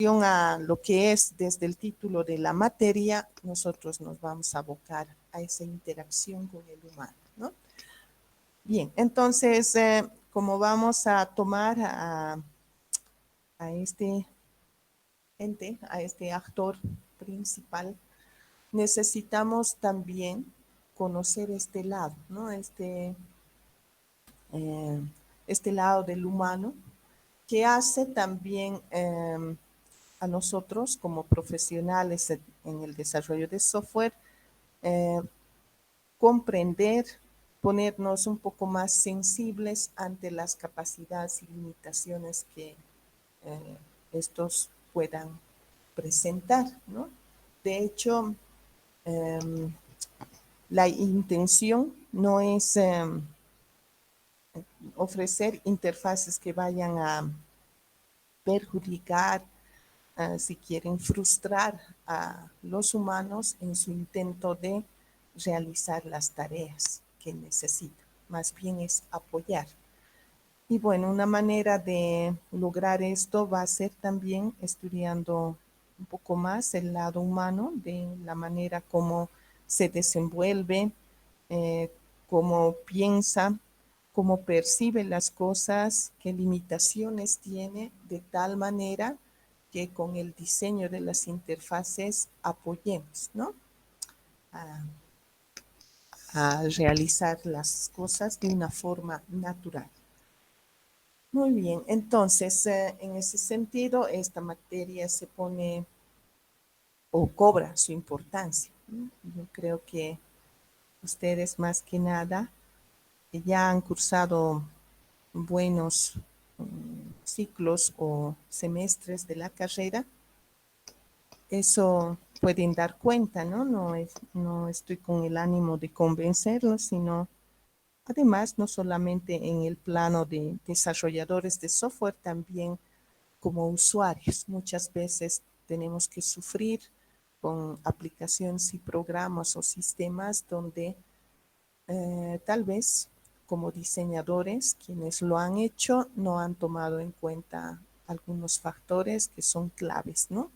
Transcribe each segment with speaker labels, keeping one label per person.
Speaker 1: a lo que es desde el título de la materia, nosotros nos vamos a abocar a esa interacción con el humano, ¿no? Bien, entonces, como vamos a tomar a este ente, a este actor principal, necesitamos también conocer este lado, ¿no? Eh, este lado del humano que hace también a nosotros como profesionales en el desarrollo de software eh, comprender, ponernos un poco más sensibles ante las capacidades y limitaciones que estos puedan presentar, ¿no? De hecho, eh, la intención no es ofrecer interfaces que vayan a perjudicar, si quieren frustrar a los humanos en su intento de realizar las tareas que necesitan. Más bien es apoyar. Y bueno, una manera de lograr esto va a ser también estudiando un poco más el lado humano, de la manera como se desenvuelve, eh, cómo piensa, cómo percibe las cosas, qué limitaciones tiene, de tal manera que con el diseño de las interfaces apoyemos, ¿no? A, a realizar las cosas de una forma natural. Muy bien, entonces, en ese sentido, esta materia se pone o cobra su importancia, ¿no? Yo creo que ustedes más que nada ya han cursado buenos ciclos o semestres de la carrera. Eso pueden dar cuenta, ¿no? No estoy con el ánimo de convencerlos, sino además, no solamente en el plano de desarrolladores de software, también como usuarios. Muchas veces tenemos que sufrir con aplicaciones y programas o sistemas donde tal vez como diseñadores, quienes lo han hecho, no han tomado en cuenta algunos factores que son claves, ¿no?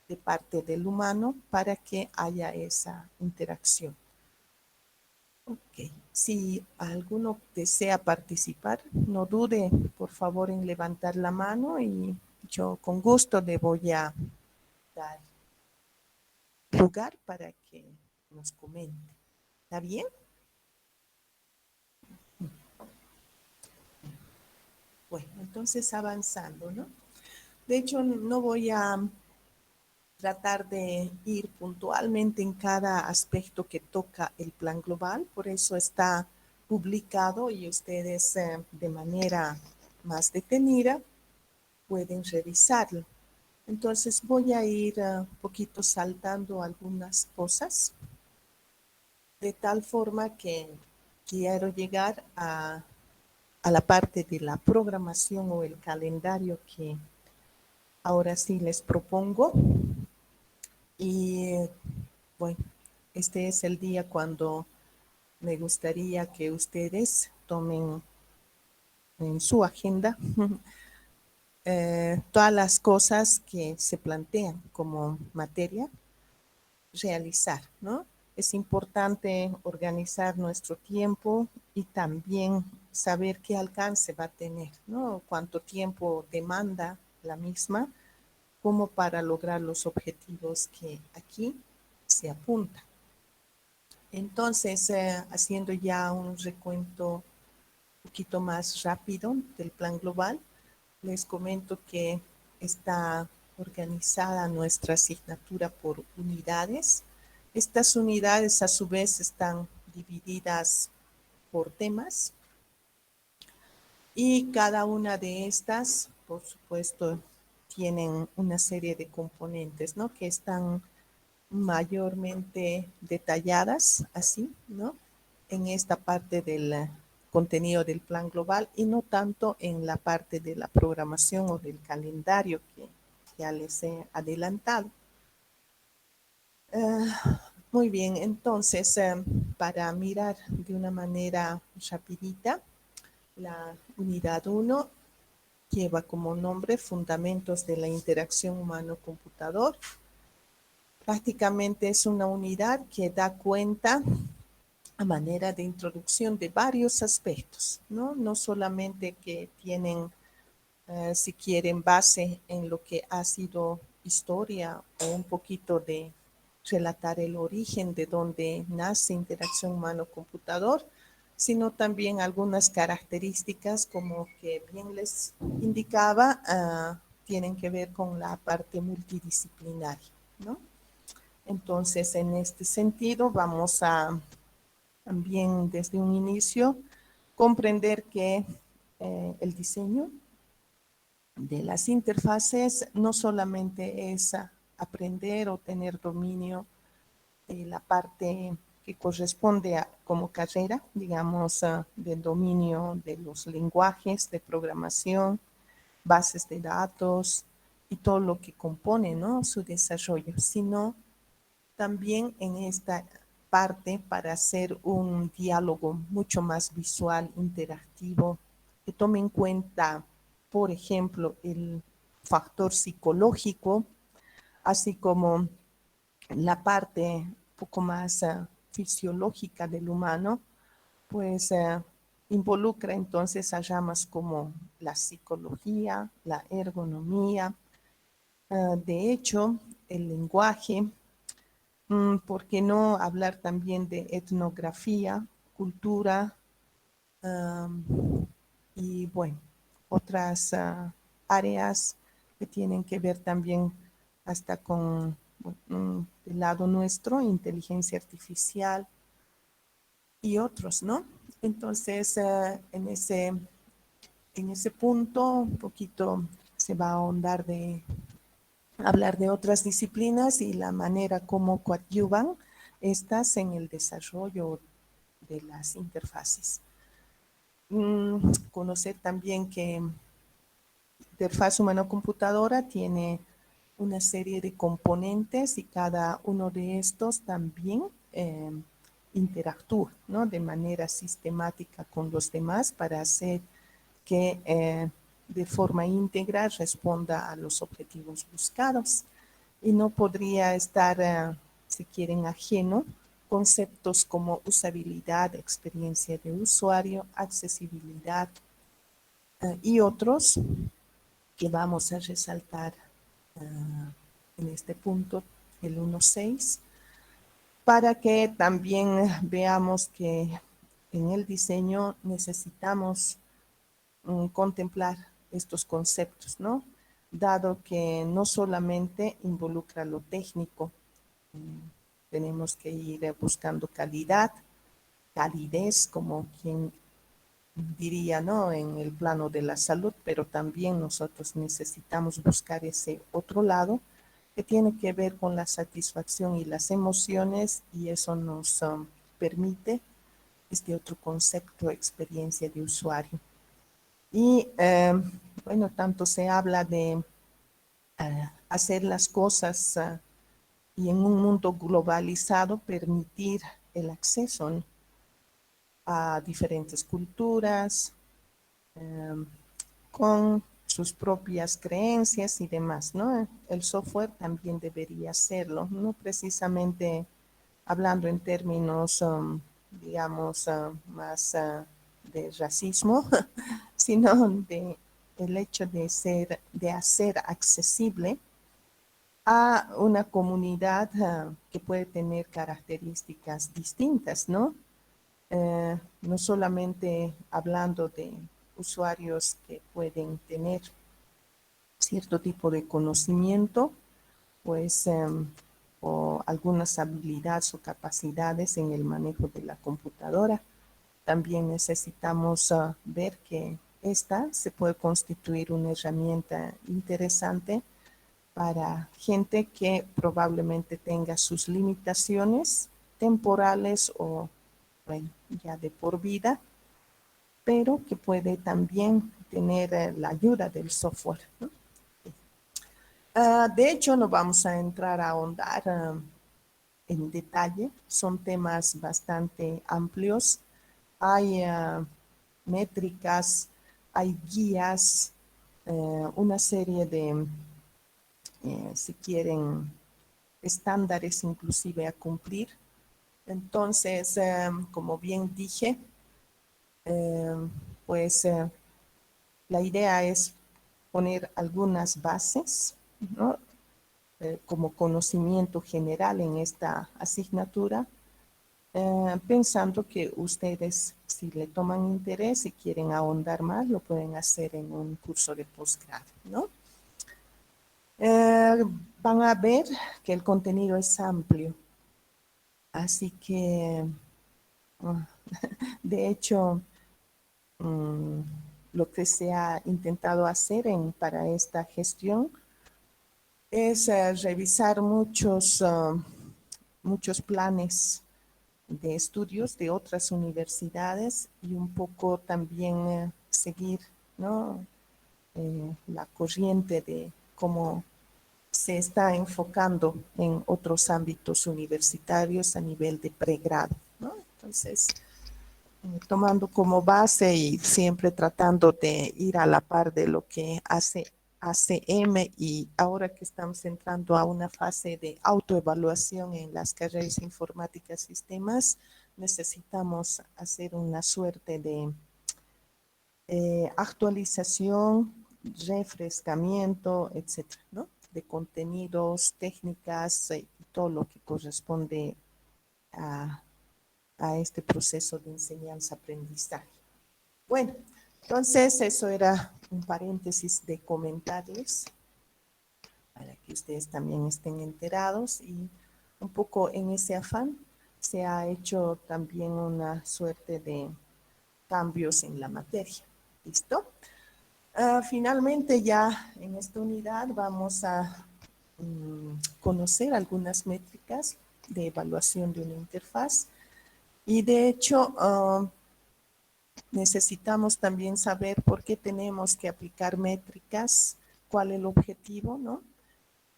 Speaker 1: De parte del humano para que haya esa interacción. Ok, si alguno desea participar, no dude, por favor, en levantar la mano y yo con gusto le voy a dar lugar para que nos comente. ¿Está bien? Bueno, entonces avanzando, ¿no? De hecho, no voy a tratar de ir puntualmente en cada aspecto que toca el plan global, por eso está publicado y ustedes de manera más detenida pueden revisarlo. Entonces voy a ir un poquito saltando algunas cosas, de tal forma que quiero llegar a la parte de la programación o el calendario que ahora sí les propongo. Y bueno, este es el día cuando me gustaría que ustedes tomen en su agenda todas las cosas que se plantean como materia realizar, ¿no? Es importante organizar nuestro tiempo y también saber qué alcance va a tener, ¿no? Cuánto tiempo demanda la misma como para lograr los objetivos que aquí se apuntan. Entonces, haciendo ya un recuento un poquito más rápido del plan global, les comento que está organizada nuestra asignatura por unidades. Estas unidades a su vez están divididas por temas y cada una de estas, por supuesto, tienen una serie de componentes, ¿no? Que están mayormente detalladas así, ¿no? En esta parte del contenido del plan global y no tanto en la parte de la programación o del calendario que ya les he adelantado. Muy bien, entonces, para mirar de una manera rapidita la unidad 1, lleva como nombre Fundamentos de la Interacción Humano-Computador. Prácticamente es una unidad que da cuenta a manera de introducción de varios aspectos, ¿no? No solamente que tienen, si quieren, base en lo que ha sido historia o un poquito de relatar el origen de donde nace interacción humano-computador, sino también algunas características como que bien les indicaba, tienen que ver con la parte multidisciplinaria, ¿no? Entonces, en este sentido, vamos a también desde un inicio comprender que el diseño de las interfaces no solamente es aprender o tener dominio de la parte que corresponde a, como carrera, digamos, del dominio de los lenguajes de programación, bases de datos y todo lo que compone, ¿no?, su desarrollo, sino también en esta parte para hacer un diálogo mucho más visual, interactivo, que tome en cuenta, por ejemplo, el factor psicológico, así como la parte un poco más fisiológica del humano, pues involucra entonces a ramas como la psicología, la ergonomía. De hecho, el lenguaje, ¿por qué no hablar también de etnografía, cultura, um, y bueno, otras áreas que tienen que ver también hasta con el lado nuestro, inteligencia artificial y otros, ¿no? Entonces, en ese punto, un poquito se va a ahondar de hablar de otras disciplinas y la manera como coadyuvan estas en el desarrollo de las interfaces. Conocer también que interfaz humano-computadora tiene una serie de componentes y cada uno de estos también interactúa, ¿no?, de manera sistemática con los demás para hacer que de forma íntegra responda a los objetivos buscados. Y no podría estar, si quieren, ajeno conceptos como usabilidad, experiencia de usuario, accesibilidad y otros que vamos a resaltar en este punto, el 1.6, para que también veamos que en el diseño necesitamos contemplar estos conceptos, ¿no? Dado que no solamente involucra lo técnico, tenemos que ir buscando calidad, calidez, como quien diría, ¿no?, en el plano de la salud, pero también nosotros necesitamos buscar ese otro lado que tiene que ver con la satisfacción y las emociones, y eso nos permite este otro concepto, experiencia de usuario. Y bueno, tanto se habla de hacer las cosas y en un mundo globalizado permitir el acceso, ¿no?, a diferentes culturas, con sus propias creencias y demás, ¿no? El software también debería hacerlo, no precisamente hablando en términos, digamos, más de racismo, sino de el hecho de ser, de hacer accesible a una comunidad que puede tener características distintas, ¿no? No solamente hablando de usuarios que pueden tener cierto tipo de conocimiento, pues, o algunas habilidades o capacidades en el manejo de la computadora. También necesitamos ver que esta se puede constituir una herramienta interesante para gente que probablemente tenga sus limitaciones temporales o, bueno, ya de por vida, pero que puede también tener la ayuda del software, ¿no? De hecho, no vamos a entrar a ahondar en detalle, son temas bastante amplios. Hay métricas, hay guías, una serie de, si quieren, estándares inclusive a cumplir. Entonces, como bien dije, pues la idea es poner algunas bases, ¿no? Como conocimiento general en esta asignatura, pensando que ustedes, si le toman interés y quieren ahondar más, lo pueden hacer en un curso de posgrado, ¿no? Van a ver que el contenido es amplio, así que, de hecho, mm, lo que se ha intentado hacer para esta gestión es revisar muchos planes de estudios de otras universidades y un poco también seguir, ¿no? La corriente de cómo se está enfocando en otros ámbitos universitarios a nivel de pregrado, ¿no? Entonces, tomando como base y siempre tratando de ir a la par de lo que hace ACM, y ahora que estamos entrando a una fase de autoevaluación en las carreras informáticas y sistemas, necesitamos hacer una suerte de actualización, refrescamiento, etcétera, ¿no? De contenidos, técnicas y todo lo que corresponde a, a este proceso de enseñanza-aprendizaje. Bueno, entonces eso era un paréntesis de comentarles para que ustedes también estén enterados, y un poco en ese afán se ha hecho también una suerte de cambios en la materia. ¿Listo? Finalmente ya en esta unidad vamos a conocer algunas métricas de evaluación de una interfaz, y de hecho necesitamos también saber por qué tenemos que aplicar métricas, cuál es el objetivo, ¿no?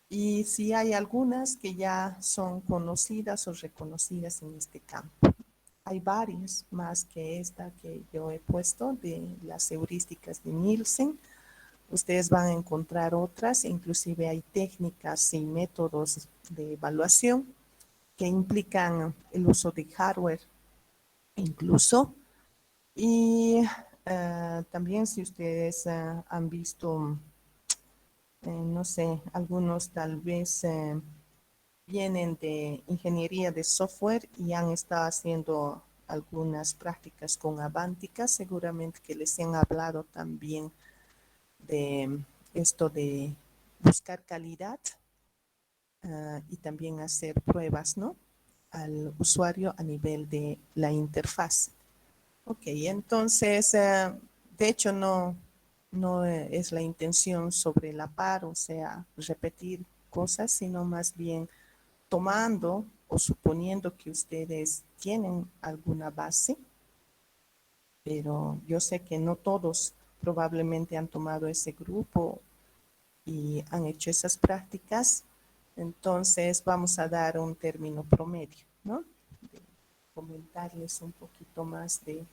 Speaker 1: Y si hay algunas que ya son conocidas o reconocidas en este campo. Hay varias más que esta que yo he puesto de las heurísticas de Nielsen. Ustedes van a encontrar otras, inclusive hay técnicas y métodos de evaluación que implican el uso de hardware incluso. Y también si ustedes han visto, no sé, algunos tal vez vienen de ingeniería de software y han estado haciendo algunas prácticas con Avantica, seguramente que les han hablado también de esto de buscar calidad y también hacer pruebas, ¿no? Al usuario a nivel de la interfaz. Ok, entonces, de hecho no es la intención sobre la par, o sea, repetir cosas, sino más bien tomando o suponiendo que ustedes tienen alguna base, pero yo sé que no todos probablemente han tomado ese grupo y han hecho esas prácticas, entonces vamos a dar un término promedio, ¿no? De comentarles un poquito más de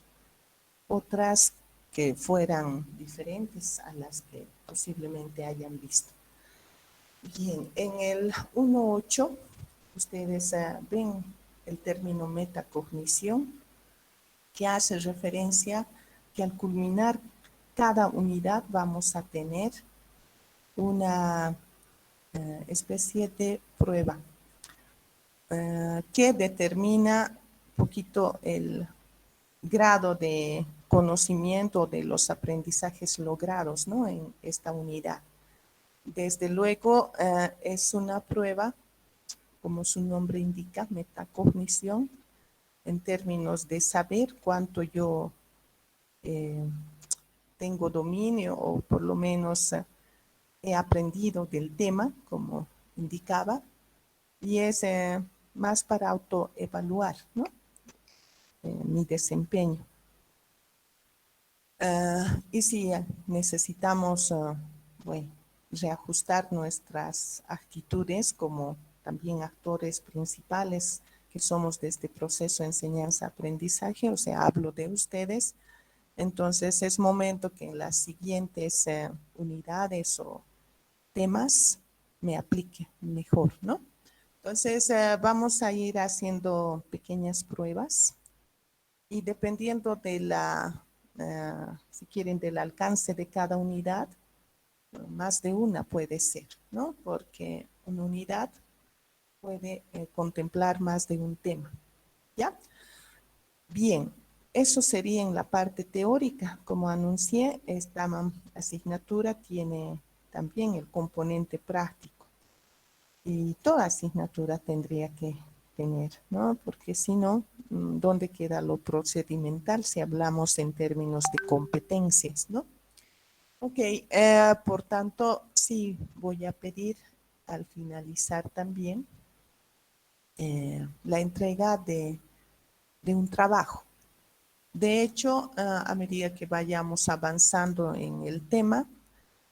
Speaker 1: otras que fueran diferentes a las que posiblemente hayan visto. Bien, en el 1.8 ustedes ven el término metacognición, que hace referencia que al culminar cada unidad vamos a tener una especie de prueba que determina un poquito el grado de conocimiento de los aprendizajes logrados, ¿no? En esta unidad. Desde luego es una prueba, como su nombre indica, metacognición, en términos de saber cuánto yo tengo dominio o por lo menos he aprendido del tema, como indicaba, y es más para autoevaluar, ¿no? Mi desempeño. Y si necesitamos, bueno, reajustar nuestras actitudes como también actores principales que somos de este proceso de enseñanza-aprendizaje, o sea, hablo de ustedes, Entonces es momento que en las siguientes unidades o temas me aplique mejor, ¿no? Entonces vamos a ir haciendo pequeñas pruebas y dependiendo de si quieren, del alcance de cada unidad, más de una puede ser, ¿no? Porque una unidad puede contemplar más de un tema, ¿ya? Bien, eso sería en la parte teórica. Como anuncié, esta asignatura tiene también el componente práctico y toda asignatura tendría que tener, ¿no? Porque si no, ¿dónde queda lo procedimental si hablamos en términos de competencias, ¿no? Ok, por tanto, sí voy a pedir al finalizar también la entrega de un trabajo. De hecho, a medida que vayamos avanzando en el tema,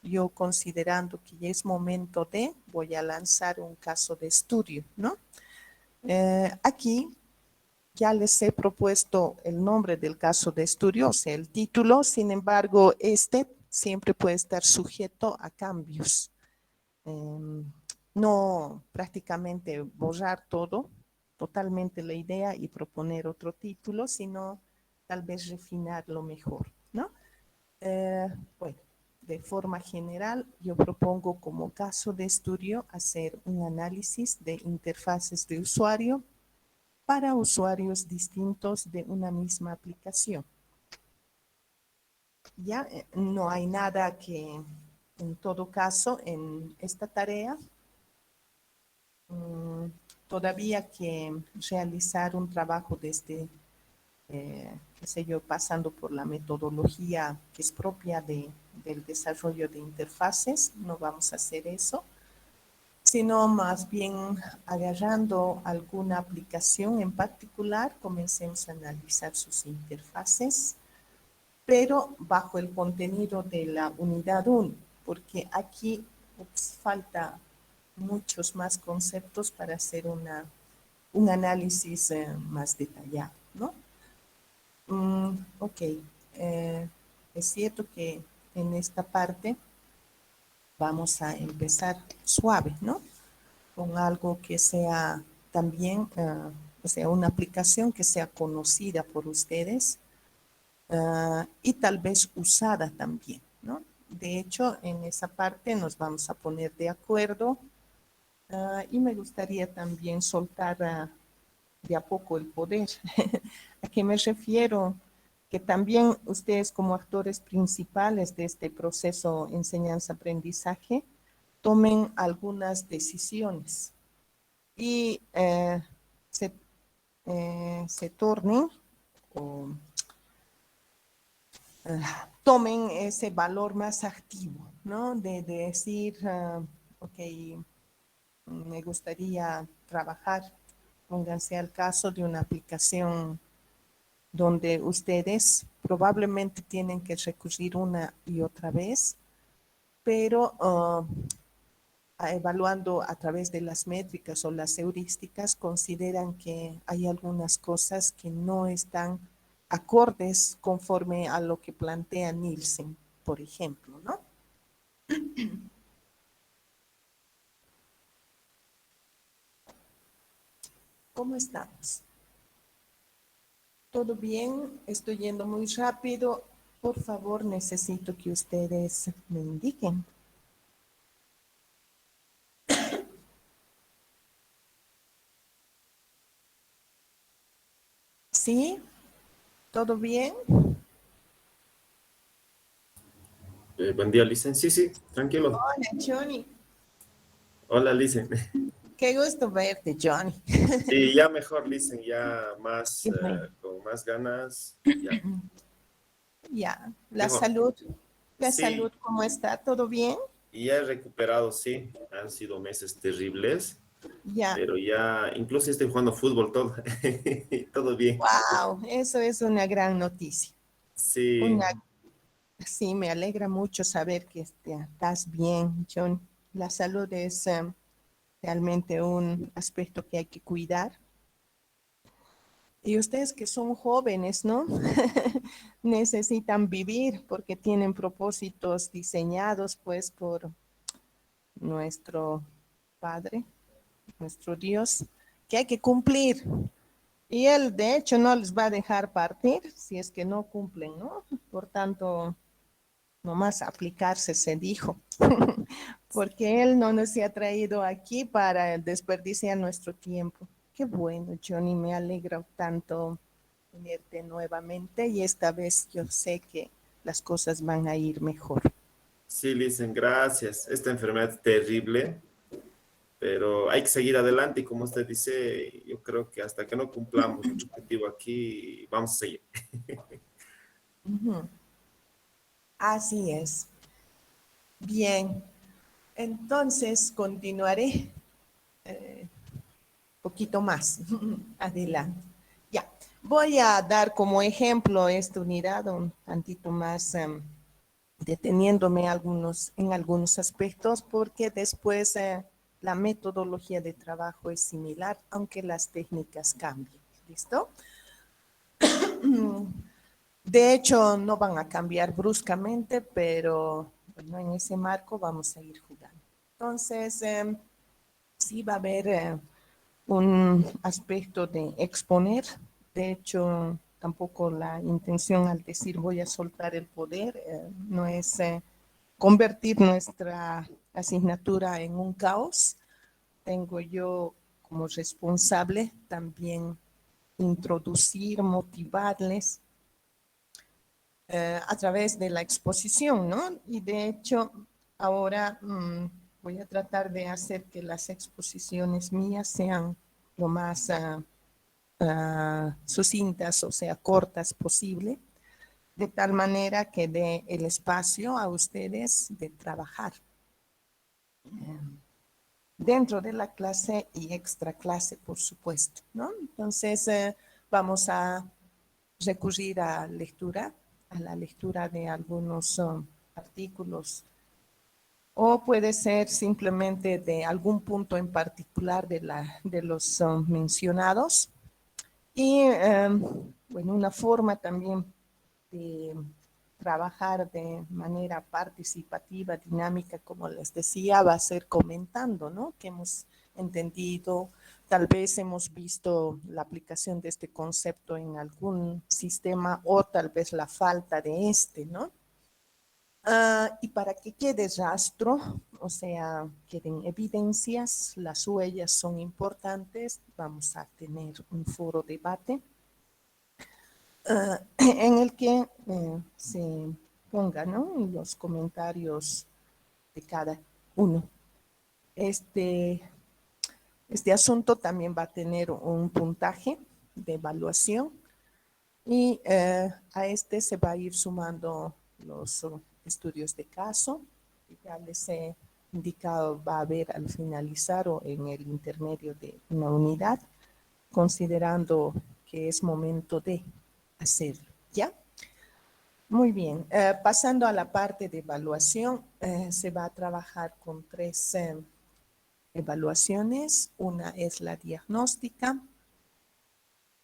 Speaker 1: yo considerando que ya es momento voy a lanzar un caso de estudio, ¿no? Aquí ya les he propuesto el nombre del caso de estudio, o sea, el título, sin embargo, este siempre puede estar sujeto a cambios. No prácticamente borrar todo, totalmente la idea y proponer otro título, sino tal vez refinarlo mejor, ¿no? Bueno, de forma general, yo propongo como caso de estudio hacer un análisis de interfaces de usuario para usuarios distintos de una misma aplicación. Ya no hay nada que, en todo caso, en esta tarea, todavía que realizar un trabajo desde, qué sé yo, pasando por la metodología que es propia del desarrollo de interfaces, no vamos a hacer eso, sino más bien agarrando alguna aplicación en particular, comencemos a analizar sus interfaces, pero bajo el contenido de la unidad 1, porque aquí falta muchos más conceptos para hacer un análisis más detallado, ¿no? Ok, es cierto que en esta parte vamos a empezar suave, ¿no? Con algo que sea también, o sea, una aplicación que sea conocida por ustedes y tal vez usada también, ¿no? De hecho, en esa parte nos vamos a poner de acuerdo y me gustaría también soltar de a poco el poder. ¿A qué me refiero? Que también ustedes como actores principales de este proceso enseñanza-aprendizaje tomen algunas decisiones y se tornen o tomen ese valor más activo, ¿no? De decir, ok, me gustaría trabajar, pónganse al caso de una aplicación donde ustedes probablemente tienen que recurrir una y otra vez, pero evaluando a través de las métricas o las heurísticas, consideran que hay algunas cosas que no están acordes conforme a lo que plantea Nielsen, por ejemplo, ¿no? ¿Cómo estamos? ¿Todo bien? Estoy yendo muy rápido. Por favor, necesito que ustedes me indiquen. ¿Sí? ¿Todo bien?
Speaker 2: Buen día, Licen. Sí, sí, tranquilo.
Speaker 1: Hola, Johnny.
Speaker 2: Hola, Licen.
Speaker 1: Qué gusto verte, Johnny.
Speaker 2: Sí, ya mejor, Licen, ya más,
Speaker 1: Qué bueno.
Speaker 2: con más ganas, ya,
Speaker 1: Ya,
Speaker 2: mejor.
Speaker 1: la salud,
Speaker 2: Sí,
Speaker 1: ¿cómo está? ¿Todo bien?
Speaker 2: y ya he recuperado, sí. Han sido meses terribles,
Speaker 1: Ya.
Speaker 2: pero ya, incluso estoy jugando fútbol todo, todo bien.
Speaker 1: Wow, eso es una gran noticia.
Speaker 2: Sí,
Speaker 1: Una, sí, me alegra mucho saber que estás bien, John. La salud es realmente un aspecto que hay que cuidar. Y ustedes que son jóvenes, ¿no? Necesitan vivir porque tienen propósitos diseñados pues por nuestro Padre, nuestro Dios, que hay que cumplir. Y Él, de hecho, no les va a dejar partir si es que no cumplen, ¿no? Por tanto, nomás aplicarse, se dijo, porque Él no nos ha traído aquí para desperdiciar nuestro tiempo. Qué bueno, Johnny, me alegra tanto tenerte nuevamente y esta vez yo sé que las cosas van a ir mejor.
Speaker 2: Sí, Licen, gracias. Esta enfermedad es terrible, pero hay que seguir adelante y como usted dice, yo creo que hasta que no cumplamos nuestro objetivo aquí, vamos a seguir.
Speaker 1: Ujú. Así es. Bien, entonces continuaré poquito más. Adelante. Ya, voy a dar como ejemplo esta unidad un tantito más deteniéndome en algunos aspectos porque después la metodología de trabajo es similar, aunque las técnicas cambian. ¿Listo? De hecho, no van a cambiar bruscamente, pero bueno, en ese marco vamos a ir jugando. Entonces, sí va a haber un aspecto de exponer. De hecho, tampoco la intención al decir voy a soltar el poder no es convertir nuestra asignatura en un caos. Tengo yo como responsable también introducir, motivarles a través de la exposición, ¿no? Y de hecho, ahora voy a tratar de hacer que las exposiciones mías sean lo más sucintas, o sea, cortas posible, de tal manera que dé el espacio a ustedes de trabajar dentro de la clase y extra clase, por supuesto, ¿no? Entonces, vamos a recurrir a la lectura de algunos artículos o puede ser simplemente de algún punto en particular de los mencionados. Y bueno, una forma también de trabajar de manera participativa, dinámica, como les decía, va a ser comentando, ¿no? Que hemos entendido, tal vez hemos visto la aplicación de este concepto en algún sistema o tal vez la falta de este, ¿no? Y para que quede rastro, o sea, queden evidencias, las huellas son importantes, vamos a tener un foro debate en el que se pongan, ¿no?, los comentarios de cada uno. Este asunto también va a tener un puntaje de evaluación y a este se va a ir sumando los estudios de caso. Ya les he indicado, va a haber al finalizar o en el intermedio de una unidad, considerando que es momento de hacerlo. ¿Ya? Muy bien. Pasando a la parte de evaluación, se va a trabajar con tres evaluaciones. Una es la diagnóstica,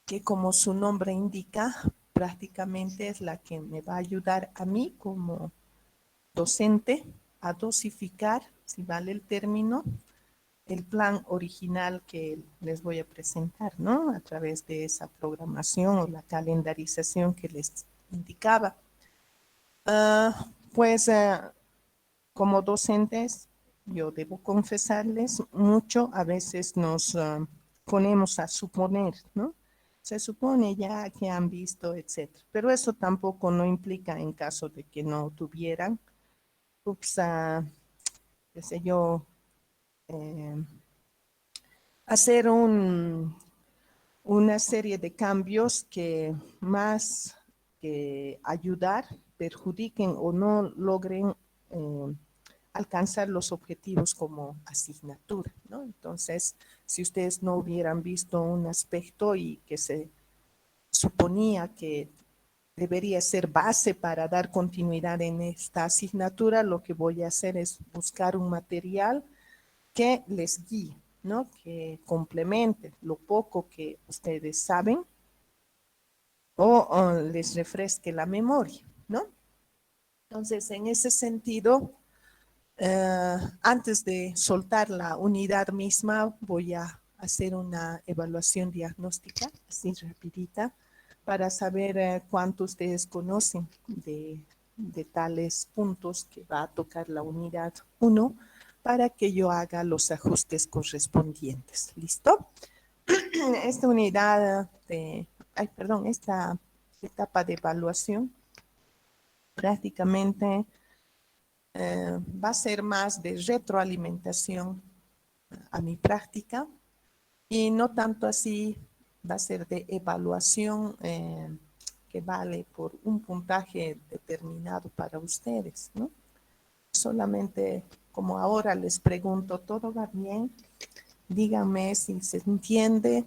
Speaker 1: que como su nombre indica, prácticamente es la que me va a ayudar a mí como docente a dosificar, si vale el término, el plan original que les voy a presentar, ¿no? A través de esa programación o la calendarización que les indicaba. Pues como docentes, yo debo confesarles mucho, a veces nos ponemos a suponer, ¿no? Se supone ya que han visto, etcétera. Pero eso tampoco no implica en caso de que no tuvieran, qué sé yo, eh, hacer una serie de cambios que más que ayudar, perjudiquen o no logren alcanzar los objetivos como asignatura, ¿no? Entonces, si ustedes no hubieran visto un aspecto y que se suponía que debería ser base para dar continuidad en esta asignatura, lo que voy a hacer es buscar un material que les guíe, ¿no? Que complemente lo poco que ustedes saben o les refresque la memoria, ¿no? Entonces, en ese sentido, antes de soltar la unidad misma, voy a hacer una evaluación diagnóstica, así rapidita, para saber cuánto ustedes conocen de tales puntos que va a tocar la unidad 1, para que yo haga los ajustes correspondientes. ¿Listo? Esta unidad esta etapa de evaluación prácticamente va a ser más de retroalimentación a mi práctica y no tanto así va a ser de evaluación que vale por un puntaje determinado para ustedes, ¿no? Solamente como ahora les pregunto, ¿todo va bien? Díganme si se entiende.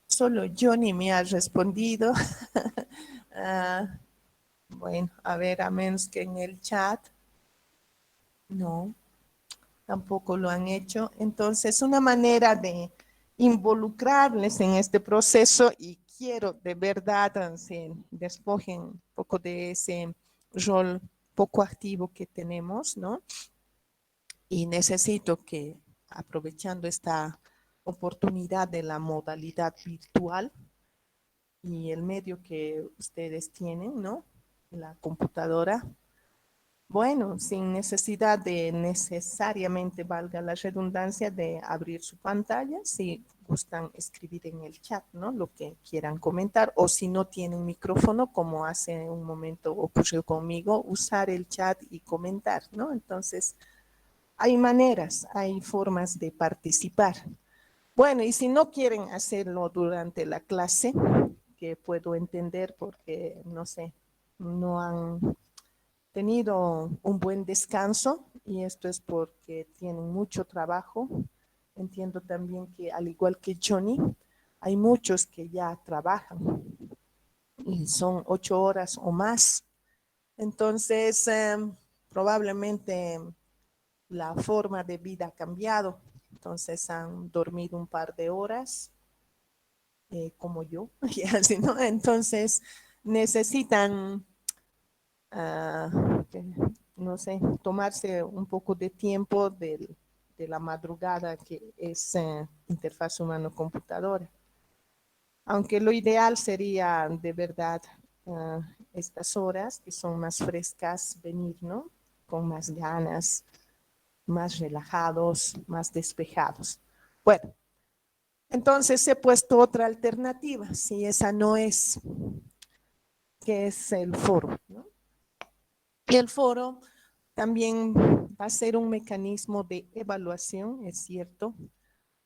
Speaker 1: Solo Johnny me ha respondido. Ah, bueno, a ver, a menos que en el chat. No, tampoco lo han hecho. Entonces, una manera de involucrarles en este proceso y quiero de verdad se despojen un poco de ese rol poco activo que tenemos, ¿no? Y necesito que, aprovechando esta oportunidad de la modalidad virtual y el medio que ustedes tienen, ¿no? La computadora, bueno, sin necesidad de necesariamente, valga la redundancia, de abrir su pantalla, si gustan escribir en el chat, ¿no? Lo que quieran comentar, o si no tienen micrófono, como hace un momento ocurrió conmigo, usar el chat y comentar, ¿no? Entonces, hay maneras, hay formas de participar. Bueno, y si no quieren hacerlo durante la clase, que puedo entender porque, no sé, no han tenido un buen descanso y esto es porque tienen mucho trabajo. Entiendo también que al igual que Johnny, hay muchos que ya trabajan y son 8 horas o más. Entonces, probablemente la forma de vida ha cambiado. Entonces han dormido un par de horas, como yo, y así, ¿no? Entonces necesitan que, no sé, tomarse un poco de tiempo de la madrugada que es interfaz humano-computadora. Aunque lo ideal sería de verdad estas horas que son más frescas venir, ¿no? Con más ganas, más relajados, más despejados. Bueno, entonces he puesto otra alternativa, si esa no es, que es el foro, ¿no? Y el foro también va a ser un mecanismo de evaluación, es cierto,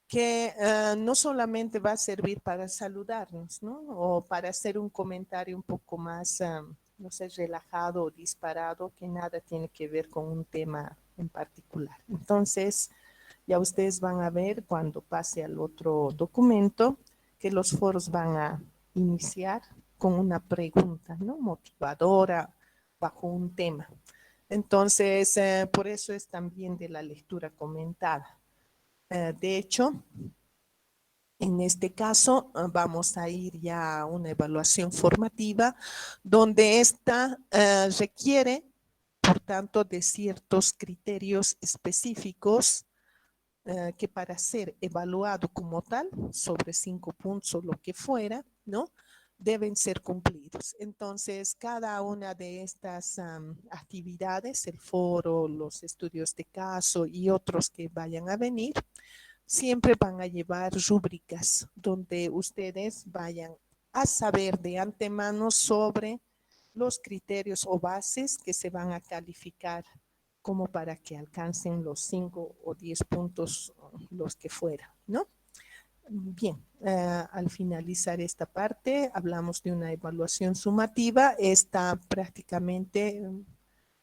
Speaker 1: que no solamente va a servir para saludarnos, ¿no? O para hacer un comentario un poco más, no sé, relajado o disparado, que nada tiene que ver con un tema en particular. Entonces, ya ustedes van a ver cuando pase al otro documento que los foros van a iniciar con una pregunta, ¿no? Motivadora bajo un tema. Entonces, por eso es también de la lectura comentada. De hecho, en este caso, vamos a ir ya a una evaluación formativa donde esta requiere, por tanto, de ciertos criterios específicos que para ser evaluado como tal, sobre 5 puntos o lo que fuera, ¿no? Deben ser cumplidos. Entonces, cada una de estas actividades, el foro, los estudios de caso y otros que vayan a venir, siempre van a llevar rúbricas donde ustedes vayan a saber de antemano sobre los criterios o bases que se van a calificar como para que alcancen los 5 o 10 puntos, los que fuera, ¿no? Bien, al finalizar esta parte, hablamos de una evaluación sumativa. Esta prácticamente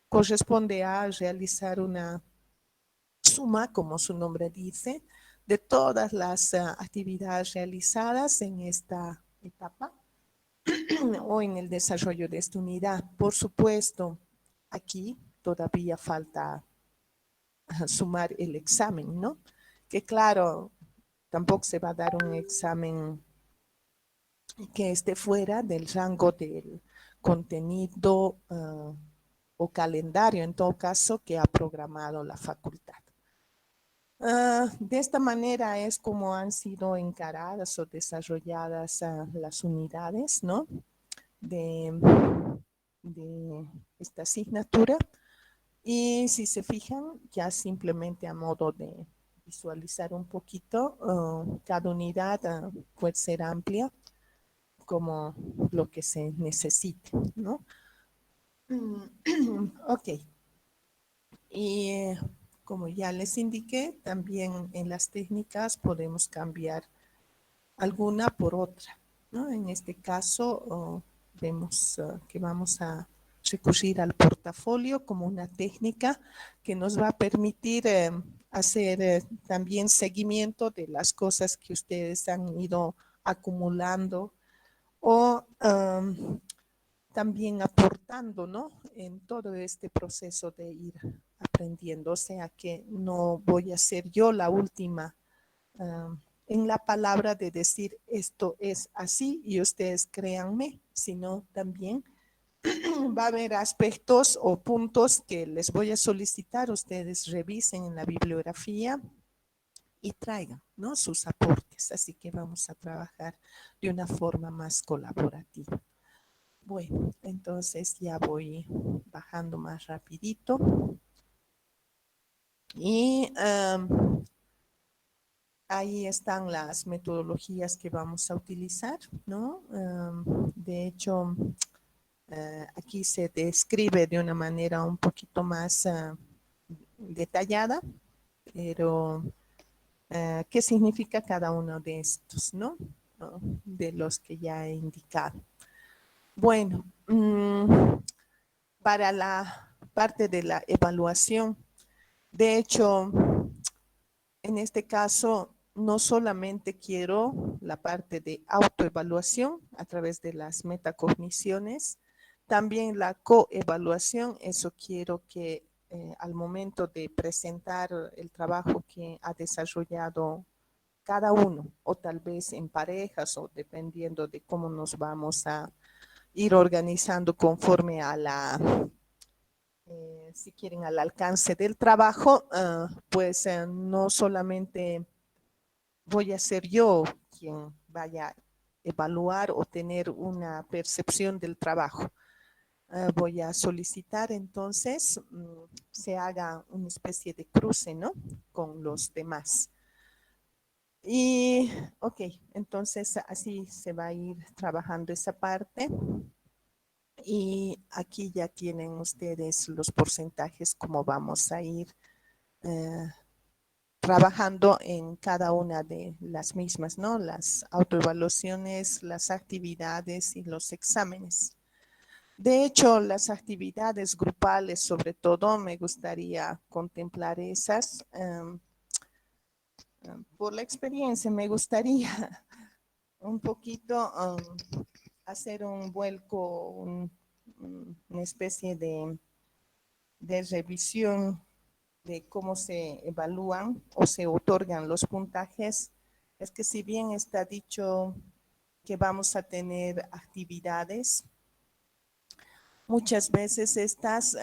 Speaker 1: corresponde a realizar una suma, como su nombre dice, de todas las actividades realizadas en esta etapa o en el desarrollo de esta unidad. Por supuesto, aquí todavía falta sumar el examen, ¿no? Que claro, tampoco se va a dar un examen que esté fuera del rango del contenido o calendario, en todo caso, que ha programado la facultad. De esta manera es como han sido encaradas o desarrolladas las unidades, ¿no? de, de esta asignatura. Y si se fijan, ya simplemente a modo de visualizar un poquito, cada unidad puede ser amplia como lo que se necesite, ¿no? Ok. Y como ya les indiqué, también en las técnicas podemos cambiar alguna por otra, ¿no? En este caso, vemos que vamos a recurrir al portafolio como una técnica que nos va a permitir hacer también seguimiento de las cosas que ustedes han ido acumulando o también aportando, ¿no? En todo este proceso de ir aprendiendo. O sea que no voy a ser yo la última en la palabra de decir esto es así y ustedes créanme, sino también va a haber aspectos o puntos que les voy a solicitar, ustedes revisen en la bibliografía y traigan, ¿no? Sus aportes. Así que vamos a trabajar de una forma más colaborativa. Bueno, entonces ya voy bajando más rapidito. Y ahí están las metodologías que vamos a utilizar, ¿no? De hecho, aquí se describe de una manera un poquito más detallada, pero ¿qué significa cada uno de estos, ¿no? De los que ya he indicado. Bueno, para la parte de la evaluación, de hecho, en este caso, no solamente quiero la parte de autoevaluación a través de las metacogniciones, también la coevaluación, eso quiero que al momento de presentar el trabajo que ha desarrollado cada uno, o tal vez en parejas, o dependiendo de cómo nos vamos a ir organizando conforme a la si quieren, al alcance del trabajo, pues no solamente voy a ser yo quien vaya a evaluar o tener una percepción del trabajo. Voy a solicitar entonces se haga una especie de cruce, ¿no? Con los demás. Y, ok, entonces así se va a ir trabajando esa parte. Y aquí ya tienen ustedes los porcentajes, como vamos a ir trabajando en cada una de las mismas, ¿no? Las autoevaluaciones, las actividades y los exámenes. De hecho, las actividades grupales, sobre todo, me gustaría contemplar esas. Por la experiencia, me gustaría un poquito hacer un vuelco, una especie de revisión de cómo se evalúan o se otorgan los puntajes. Es que si bien está dicho que vamos a tener actividades, muchas veces estas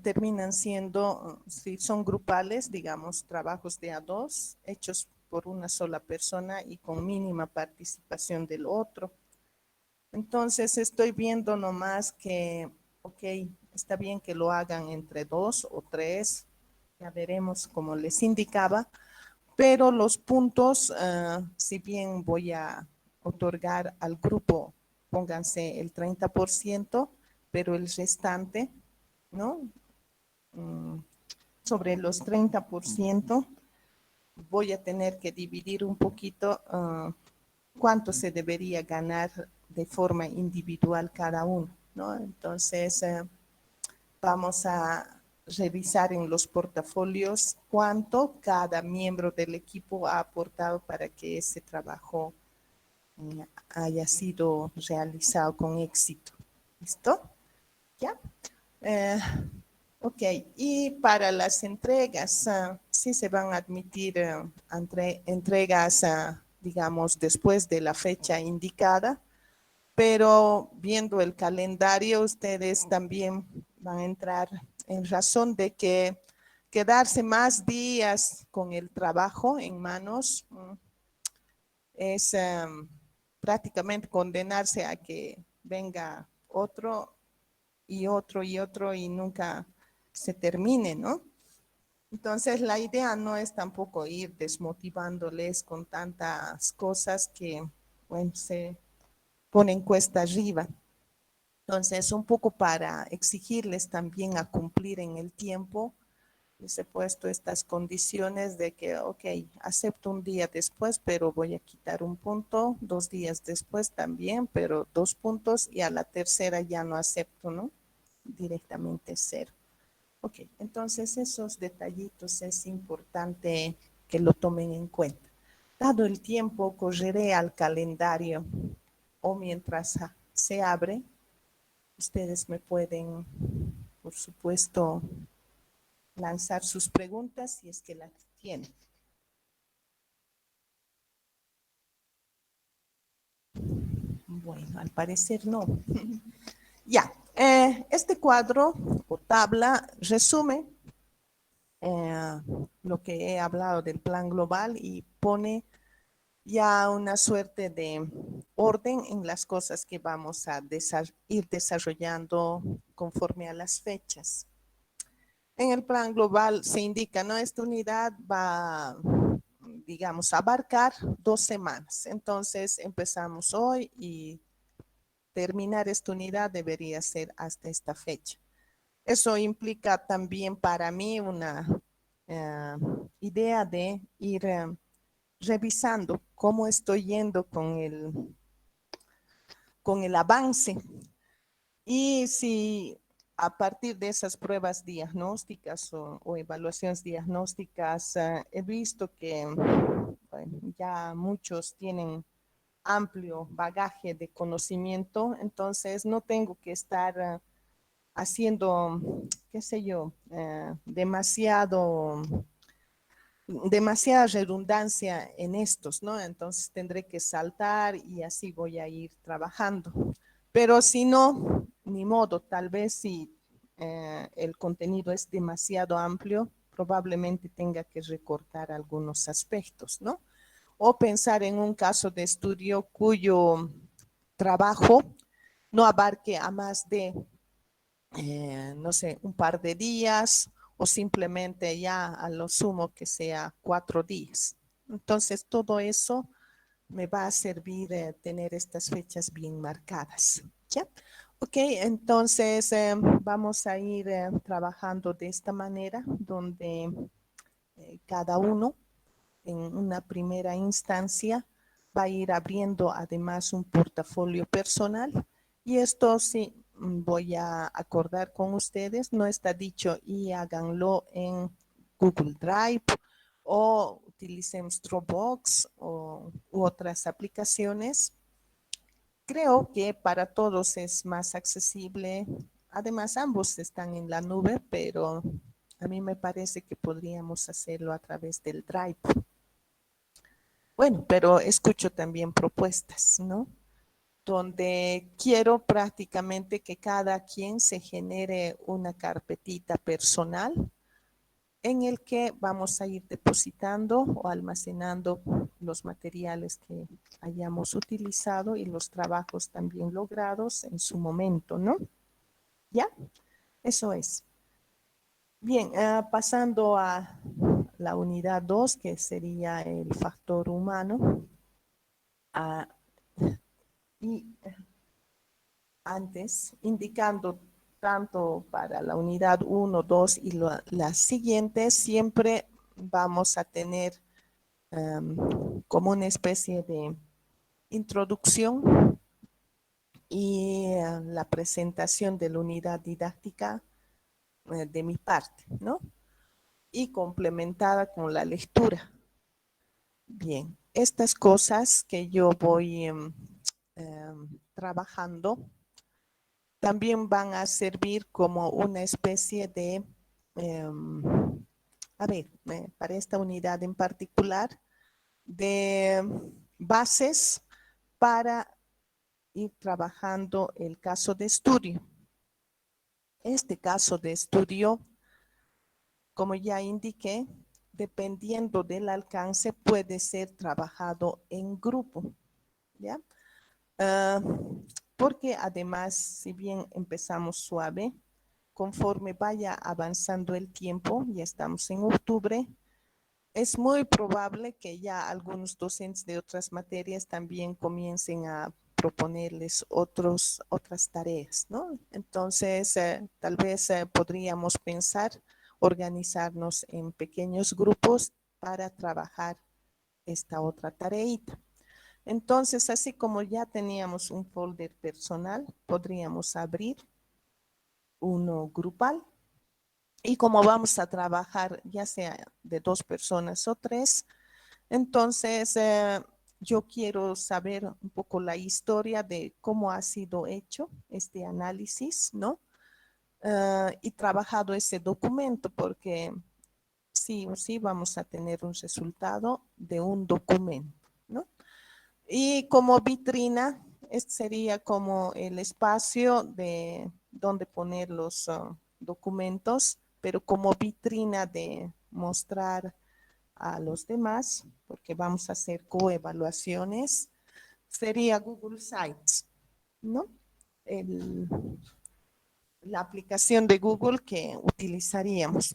Speaker 1: terminan siendo, si son grupales, digamos, trabajos de a dos, hechos por una sola persona y con mínima participación del otro. Entonces estoy viendo nomás que, ok, está bien que lo hagan entre dos o tres, ya veremos como les indicaba, pero los puntos, si bien voy a otorgar al grupo, pónganse el 30%, pero el restante, ¿no? Sobre los 30%, voy a tener que dividir un poquito cuánto se debería ganar de forma individual cada uno, ¿no? Entonces, vamos a revisar en los portafolios cuánto cada miembro del equipo ha aportado para que ese trabajo haya sido realizado con éxito. ¿Listo? ¿Ya? Ok, y para las entregas, sí se van a admitir entregas, digamos, después de la fecha indicada, pero viendo el calendario, ustedes también van a entrar en razón de que quedarse más días con el trabajo en manos es prácticamente condenarse a que venga otro y otro y otro y nunca se termine, ¿no? Entonces la idea no es tampoco ir desmotivándoles con tantas cosas que, bueno, se ponen cuesta arriba. Entonces, un poco para exigirles también a cumplir en el tiempo, les he puesto estas condiciones de que, ok, acepto un día después, pero voy a quitar un punto, 2 días después también, pero 2 puntos, y a la tercera ya no acepto, ¿no? Directamente 0. Ok, entonces esos detallitos es importante que lo tomen en cuenta. Dado el tiempo, correré al calendario o mientras se abre, ustedes me pueden, por supuesto, lanzar sus preguntas si es que las tienen. Bueno, al parecer no. Ya, este cuadro o tabla resume lo que he hablado del plan global y pone ya una suerte de orden en las cosas que vamos a ir desarrollando conforme a las fechas. En el plan global se indica, ¿no? Esta unidad va, digamos, a abarcar 2 semanas. Entonces empezamos hoy y terminar esta unidad debería ser hasta esta fecha. Eso implica también para mí una idea de ir revisando cómo estoy yendo con el avance y si a partir de esas pruebas diagnósticas o evaluaciones diagnósticas he visto que bueno, ya muchos tienen amplio bagaje de conocimiento, entonces no tengo que estar haciendo, qué sé yo, demasiada redundancia en estos, ¿no? Entonces tendré que saltar y así voy a ir trabajando. Pero si no, ni modo, tal vez si el contenido es demasiado amplio, probablemente tenga que recortar algunos aspectos, ¿no? O pensar en un caso de estudio cuyo trabajo no abarque a más de no sé, un par de días o simplemente ya a lo sumo que sea 4 días. Entonces, todo eso me va a servir tener estas fechas bien marcadas. ¿Ya? Ok, entonces vamos a ir trabajando de esta manera, donde cada uno en una primera instancia va a ir abriendo además un portafolio personal y esto sí voy a acordar con ustedes, no está dicho y háganlo en Google Drive o utilicen Dropbox u otras aplicaciones. Creo que para todos es más accesible. Además, ambos están en la nube, pero a mí me parece que podríamos hacerlo a través del Drive. Bueno, pero escucho también propuestas, ¿no? Donde quiero prácticamente que cada quien se genere una carpetita personal en el que vamos a ir depositando o almacenando los materiales que hayamos utilizado y los trabajos también logrados en su momento, ¿no? ¿Ya? Eso es. Bien, pasando a la unidad 2, que sería el factor humano. Y antes, indicando tanto para la unidad 1, 2 y las siguientes, siempre vamos a tener como una especie de introducción y la presentación de la unidad didáctica de mi parte, ¿no? Y complementada con la lectura. Bien, estas cosas que yo voy trabajando también van a servir como una especie de, a ver, para esta unidad en particular, de bases para ir trabajando el caso de estudio. Este caso de estudio, como ya indiqué, dependiendo del alcance, puede ser trabajado en grupo, ¿ya? Porque además, si bien empezamos suave, conforme vaya avanzando el tiempo, ya estamos en octubre, es muy probable que ya algunos docentes de otras materias también comiencen a proponerles otras tareas, ¿no? Entonces, tal vez podríamos pensar organizarnos en pequeños grupos para trabajar esta otra tareita. Entonces, así como ya teníamos un folder personal, podríamos abrir uno grupal. Y como vamos a trabajar ya sea de 2 personas o 3, entonces yo quiero saber un poco la historia de cómo ha sido hecho este análisis, ¿no? Y trabajado ese documento, porque sí o sí vamos a tener un resultado de un documento, ¿no? Y como vitrina, este sería como el espacio de donde poner los documentos, pero como vitrina de mostrar a los demás, porque vamos a hacer coevaluaciones, sería Google Sites, ¿no? El, la aplicación de Google que utilizaríamos.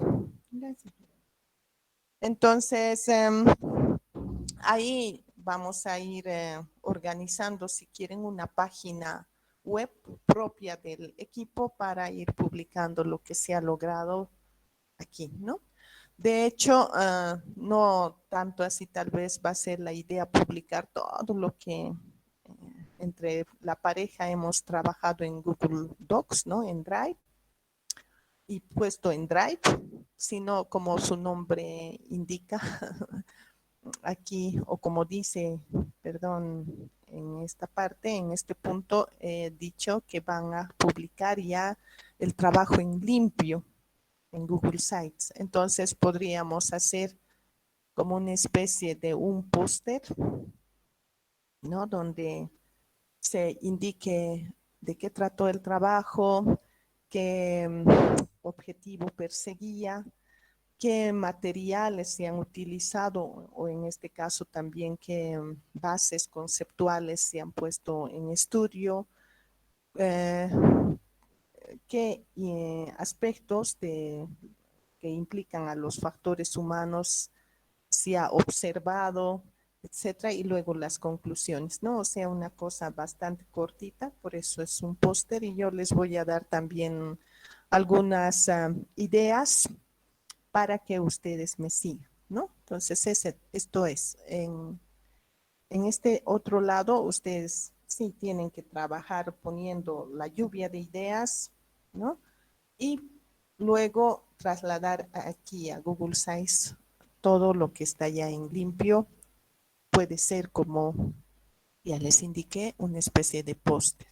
Speaker 1: Gracias. Entonces, ahí vamos a ir organizando, si quieren, una página web propia del equipo para ir publicando lo que se ha logrado aquí, ¿no? De hecho, no tanto así tal vez va a ser la idea publicar todo lo que entre la pareja hemos trabajado en Google Docs, ¿no? En Drive y puesto en Drive, sino como su nombre indica, aquí, o como dice, perdón, en esta parte, en este punto, he dicho que van a publicar ya el trabajo en limpio en Google Sites. Entonces podríamos hacer como una especie de un póster, ¿no? Donde se indique de qué trató el trabajo, qué objetivo perseguía, qué materiales se han utilizado o en este caso también qué bases conceptuales se han puesto en estudio, eh, qué aspectos que implican a los factores humanos se ha observado, etcétera, y luego las conclusiones, ¿no? O sea, una cosa bastante cortita, por eso es un póster y yo les voy a dar también algunas ideas para que ustedes me sigan, ¿no? Entonces, esto es, en este otro lado, ustedes sí tienen que trabajar poniendo la lluvia de ideas, ¿no? Y luego trasladar aquí a Google Sites todo lo que está ya en limpio. Puede ser como, ya les indiqué, una especie de póster.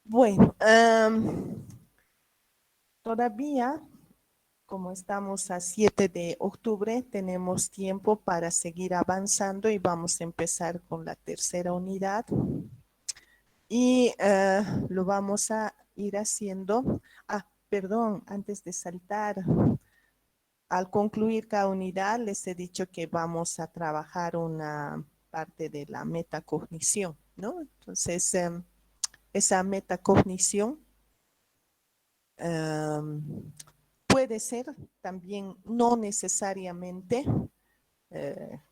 Speaker 1: Bueno, todavía como estamos a 7 de octubre, tenemos tiempo para seguir avanzando y vamos a empezar con la tercera unidad. Y lo vamos a ir haciendo. Perdón, antes de saltar, al concluir cada unidad, les he dicho que vamos a trabajar una parte de la metacognición, ¿no? Entonces, esa metacognición puede ser también no necesariamente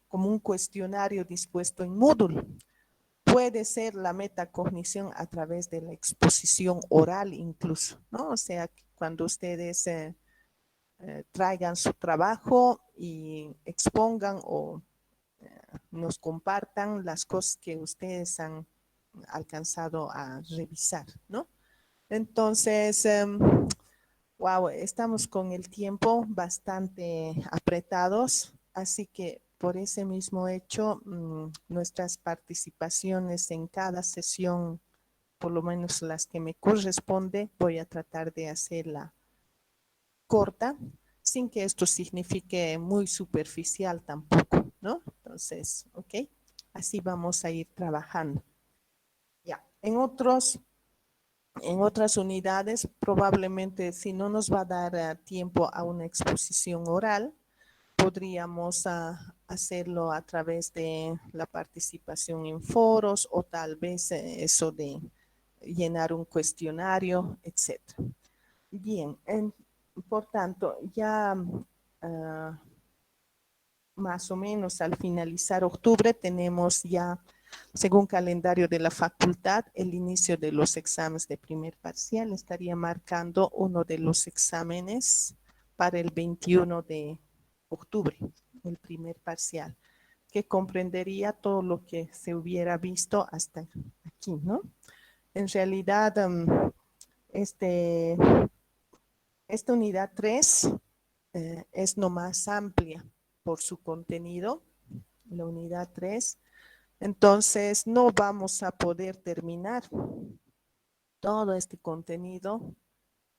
Speaker 1: como un cuestionario dispuesto en Moodle. Puede ser la metacognición a través de la exposición oral incluso, ¿no? O sea, cuando ustedes traigan su trabajo y expongan o nos compartan las cosas que ustedes han alcanzado a revisar, ¿no? Entonces, wow, estamos con el tiempo bastante apretados, así que por ese mismo hecho, nuestras participaciones en cada sesión, por lo menos las que me corresponde, voy a tratar de hacerla corta, sin que esto signifique muy superficial tampoco, ¿no? Entonces, ok, así vamos a ir trabajando. Ya. En otras unidades, probablemente si no nos va a dar tiempo a una exposición oral, podríamos hacerlo a través de la participación en foros o tal vez eso de llenar un cuestionario, etcétera. Bien, por tanto, ya ah, más o menos al finalizar octubre tenemos ya, según calendario de la facultad, el inicio de los exámenes de primer parcial. Estaría marcando uno de los exámenes para el 21 de octubre, el primer parcial, que comprendería todo lo que se hubiera visto hasta aquí, ¿no? En realidad, este, esta unidad 3 es no más amplia por su contenido, la unidad 3. Entonces, no vamos a poder terminar todo este contenido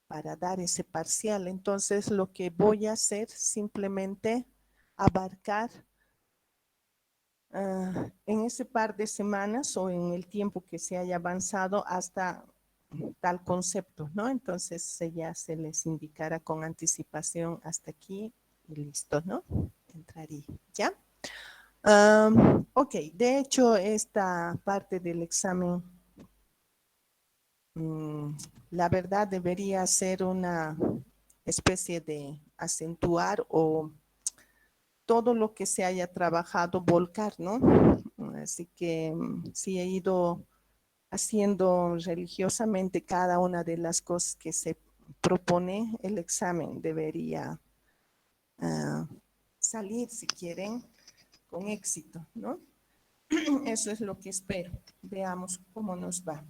Speaker 1: para dar ese parcial. Entonces, lo que voy a hacer simplemente abarcar en ese par de semanas o en el tiempo que se haya avanzado hasta tal concepto, ¿no? Entonces ya se les indicará con anticipación hasta aquí y listo, ¿no? Entraría, ¿ya? Ok, de hecho, esta parte del examen, la verdad debería ser una especie de acentuar o todo lo que se haya trabajado, volcar, ¿no? Así que sí he ido haciendo religiosamente cada una de las cosas que se propone, el examen debería salir, si quieren, con éxito, ¿no? Eso es lo que espero. Veamos cómo nos va.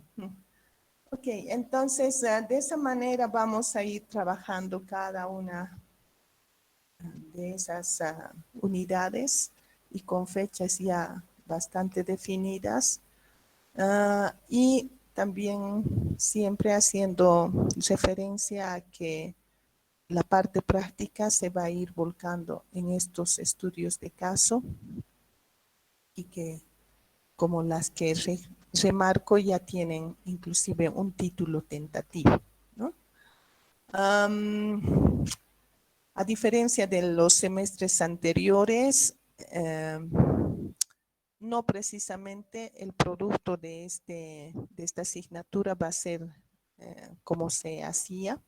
Speaker 1: Ok, entonces de esa manera vamos a ir trabajando cada una de esas unidades y con fechas ya bastante definidas. Y también siempre haciendo referencia a que la parte práctica se va a ir volcando en estos estudios de caso y que como las que remarco ya tienen inclusive un título tentativo, ¿no? A diferencia de los semestres anteriores, no precisamente el producto de esta asignatura va a ser como se hacía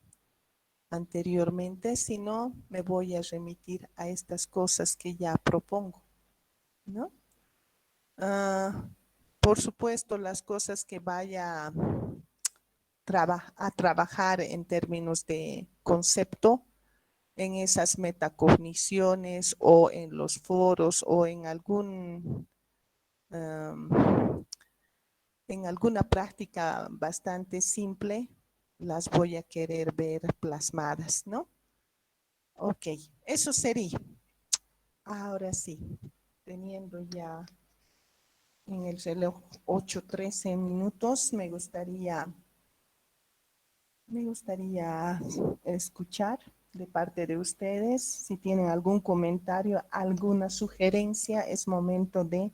Speaker 1: anteriormente, sino me voy a remitir a estas cosas que ya propongo, ¿no? Ah, por supuesto, las cosas que vaya a trabajar en términos de concepto, en esas metacogniciones o en los foros o en alguna práctica bastante simple, las voy a querer ver plasmadas, ¿no? Ok, eso sería. Ahora sí, teniendo ya en el reloj 8:13 minutos, me gustaría escuchar de parte de ustedes. Si tienen algún comentario, alguna sugerencia, es momento de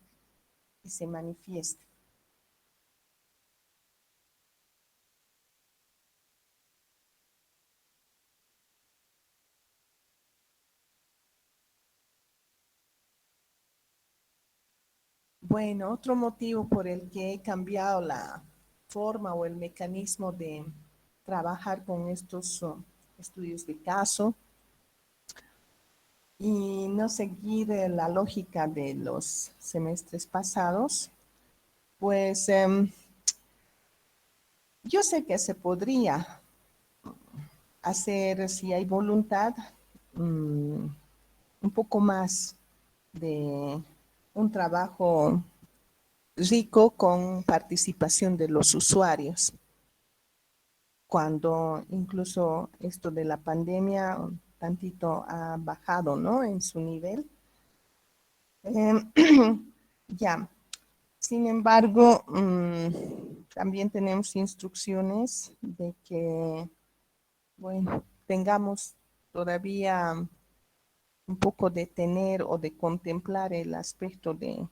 Speaker 1: que se manifieste. Bueno, otro motivo por el que he cambiado la forma o el mecanismo de trabajar con estos estudios de caso y no seguir la lógica de los semestres pasados, pues yo sé que se podría hacer, si hay voluntad, un poco más de un trabajo rico con participación de los usuarios. Cuando incluso esto de la pandemia un tantito ha bajado, ¿no? En su nivel. Ya. Sin embargo, también tenemos instrucciones de que, bueno, tengamos todavía un poco de tener o de contemplar el aspecto de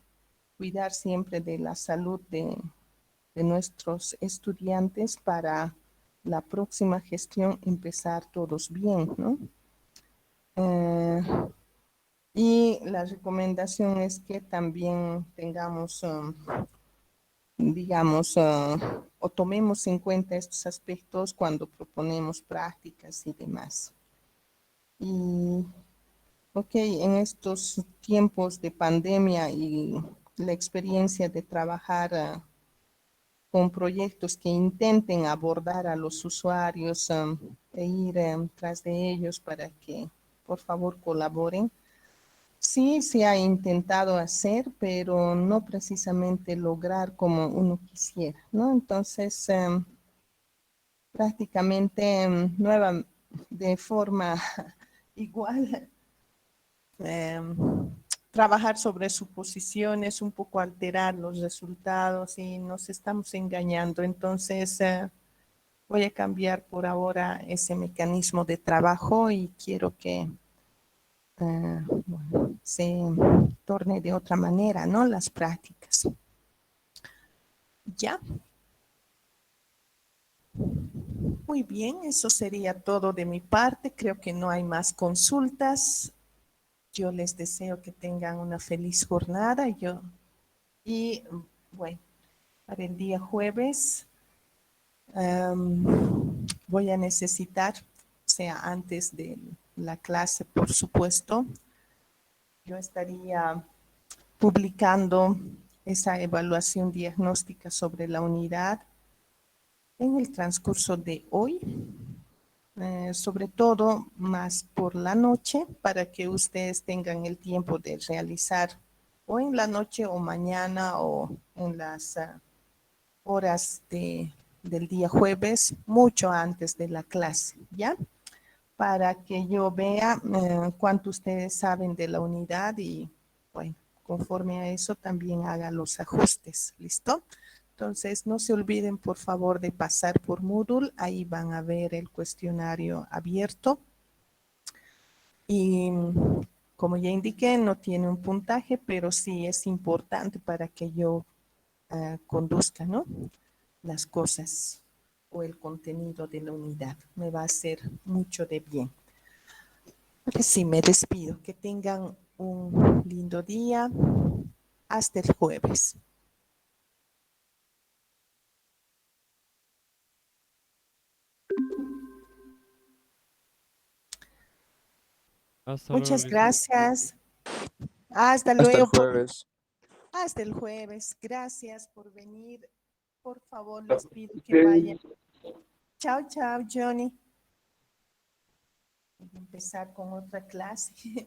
Speaker 1: cuidar siempre de la salud de nuestros estudiantes para la próxima gestión empezar todos bien, ¿no? Y la recomendación es que también tengamos, digamos, o tomemos en cuenta estos aspectos cuando proponemos prácticas y demás. Y, ok, en estos tiempos de pandemia y la experiencia de trabajar con proyectos que intenten abordar a los usuarios e ir tras de ellos para que, por favor, colaboren. Sí, se ha intentado hacer, pero no precisamente lograr como uno quisiera, ¿no? Entonces, prácticamente de forma igual, em, trabajar sobre suposiciones, un poco alterar los resultados y nos estamos engañando. Entonces, voy a cambiar por ahora ese mecanismo de trabajo y quiero que bueno, se torne de otra manera, ¿no? Las prácticas. Ya. Muy bien, eso sería todo de mi parte. Creo que no hay más consultas. Yo les deseo que tengan una feliz jornada. Y bueno, para el día jueves voy a necesitar, o sea, antes de la clase, por supuesto, yo estaría publicando esa evaluación diagnóstica sobre la unidad en el transcurso de hoy, sobre todo más por la noche, para que ustedes tengan el tiempo de realizar o en la noche o mañana o en las horas del día jueves, mucho antes de la clase, ¿ya? Para que yo vea cuánto ustedes saben de la unidad y, bueno, conforme a eso también haga los ajustes, ¿listo? Entonces, no se olviden, por favor, de pasar por Moodle. Ahí van a ver el cuestionario abierto. Y como ya indiqué, no tiene un puntaje, pero sí es importante para que yo conduzca, ¿no? Las cosas o el contenido de la unidad. Me va a hacer mucho de bien. Sí, me despido. Que tengan un lindo día. Hasta el jueves.
Speaker 3: Hasta luego,
Speaker 1: Muchas
Speaker 3: Lisbeth.
Speaker 1: gracias. Hasta
Speaker 4: Hasta el
Speaker 1: luego.
Speaker 4: jueves.
Speaker 1: Hasta el jueves. Gracias por venir. Por favor, les pido que vayan. Chao, chao, Johnny. Voy a empezar con otra clase.